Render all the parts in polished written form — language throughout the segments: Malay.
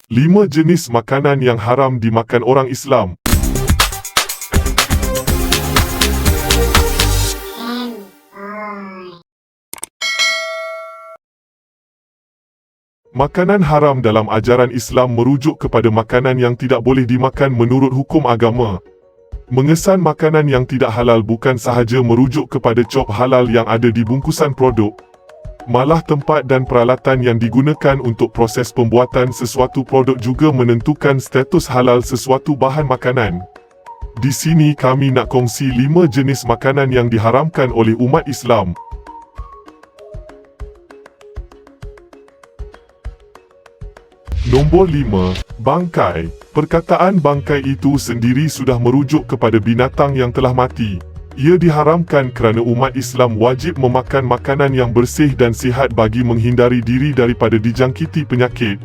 5 jenis makanan yang haram dimakan orang Islam. Makanan haram dalam ajaran Islam merujuk kepada makanan yang tidak boleh dimakan menurut hukum agama. Mengesan makanan yang tidak halal bukan sahaja merujuk kepada cop halal yang ada di bungkusan produk, malah tempat dan peralatan yang digunakan untuk proses pembuatan sesuatu produk juga menentukan status halal sesuatu bahan makanan. Di sini kami nak kongsi 5 jenis makanan yang diharamkan oleh umat Islam. Nombor 5. Bangkai. Perkataan bangkai itu sendiri sudah merujuk kepada binatang yang telah mati. Ia diharamkan kerana umat Islam wajib memakan makanan yang bersih dan sihat bagi menghindari diri daripada dijangkiti penyakit.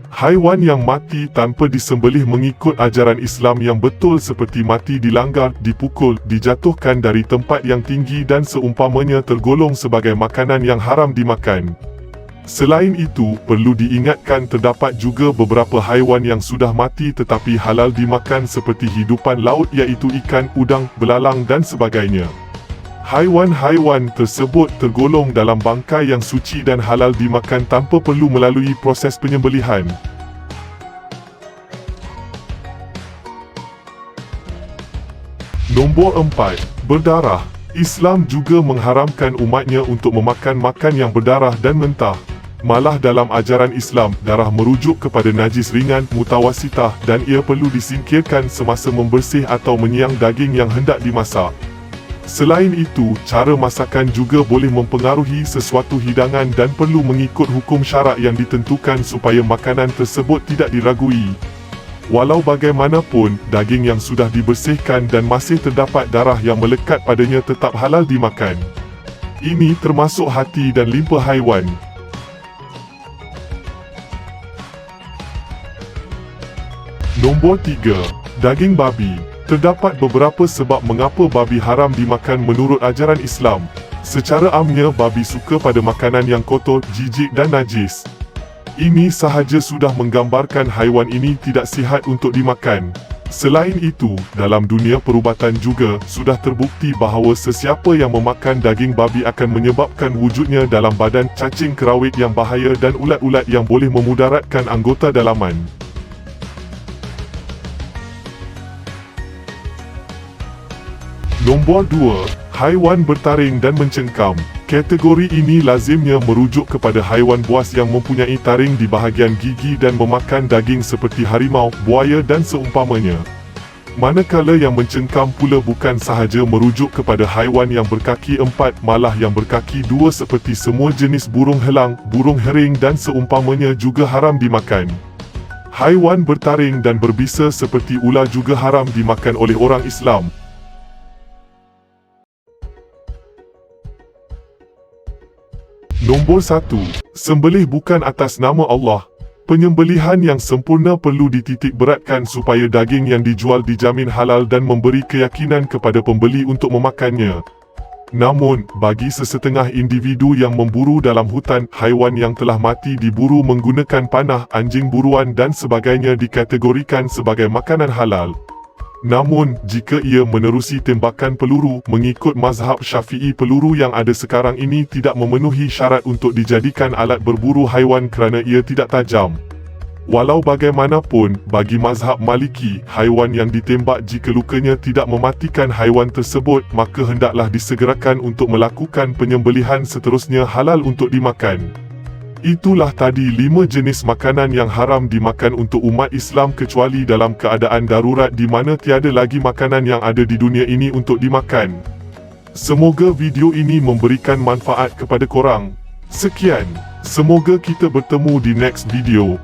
Haiwan yang mati tanpa disembelih mengikut ajaran Islam yang betul seperti mati dilanggar, dipukul, dijatuhkan dari tempat yang tinggi dan seumpamanya tergolong sebagai makanan yang haram dimakan. Selain itu, perlu diingatkan terdapat juga beberapa haiwan yang sudah mati tetapi halal dimakan seperti hidupan laut iaitu ikan, udang, belalang dan sebagainya. Haiwan-haiwan tersebut tergolong dalam bangkai yang suci dan halal dimakan tanpa perlu melalui proses penyembelihan. Nombor 4. Berdarah. Islam juga mengharamkan umatnya untuk memakan makan yang berdarah dan mentah. Malah dalam ajaran Islam, darah merujuk kepada najis ringan, mutawasitah dan ia perlu disingkirkan semasa membersih atau menyiang daging yang hendak dimasak. Selain itu, cara masakan juga boleh mempengaruhi sesuatu hidangan dan perlu mengikut hukum syarak yang ditentukan supaya makanan tersebut tidak diragui. Walau bagaimanapun, daging yang sudah dibersihkan dan masih terdapat darah yang melekat padanya tetap halal dimakan. Ini termasuk hati dan limpa haiwan. Nombor 3. Daging babi. Terdapat beberapa sebab mengapa babi haram dimakan menurut ajaran Islam. Secara amnya, babi suka pada makanan yang kotor, jijik dan najis. Ini sahaja sudah menggambarkan haiwan ini tidak sihat untuk dimakan. Selain itu, dalam dunia perubatan juga, sudah terbukti bahawa sesiapa yang memakan daging babi akan menyebabkan wujudnya dalam badan cacing kerawit yang bahaya dan ulat-ulat yang boleh memudaratkan anggota dalaman. Nombor 2. Haiwan bertaring dan mencengkam. Kategori ini lazimnya merujuk kepada haiwan buas yang mempunyai taring di bahagian gigi dan memakan daging seperti harimau, buaya dan seumpamanya. Manakala yang mencengkam pula bukan sahaja merujuk kepada haiwan yang berkaki 4, malah yang berkaki 2 seperti semua jenis burung helang, burung hering dan seumpamanya juga haram dimakan. Haiwan bertaring dan berbisa seperti ular juga haram dimakan oleh orang Islam. Nombor 1. Sembelih bukan atas nama Allah. Penyembelihan yang sempurna perlu dititik beratkan supaya daging yang dijual dijamin halal dan memberi keyakinan kepada pembeli untuk memakannya. Namun, bagi sesetengah individu yang memburu dalam hutan, haiwan yang telah mati diburu menggunakan panah, anjing buruan dan sebagainya dikategorikan sebagai makanan halal. Namun, jika ia menerusi tembakan peluru, mengikut mazhab Syafi'i peluru yang ada sekarang ini tidak memenuhi syarat untuk dijadikan alat berburu haiwan kerana ia tidak tajam. Walau bagaimanapun, bagi mazhab Maliki, haiwan yang ditembak jika lukanya tidak mematikan haiwan tersebut, maka hendaklah disegerakan untuk melakukan penyembelihan seterusnya halal untuk dimakan. Itulah tadi 5 jenis makanan yang haram dimakan untuk umat Islam kecuali dalam keadaan darurat di mana tiada lagi makanan yang ada di dunia ini untuk dimakan. Semoga video ini memberikan manfaat kepada korang. Sekian. Semoga kita bertemu di next video.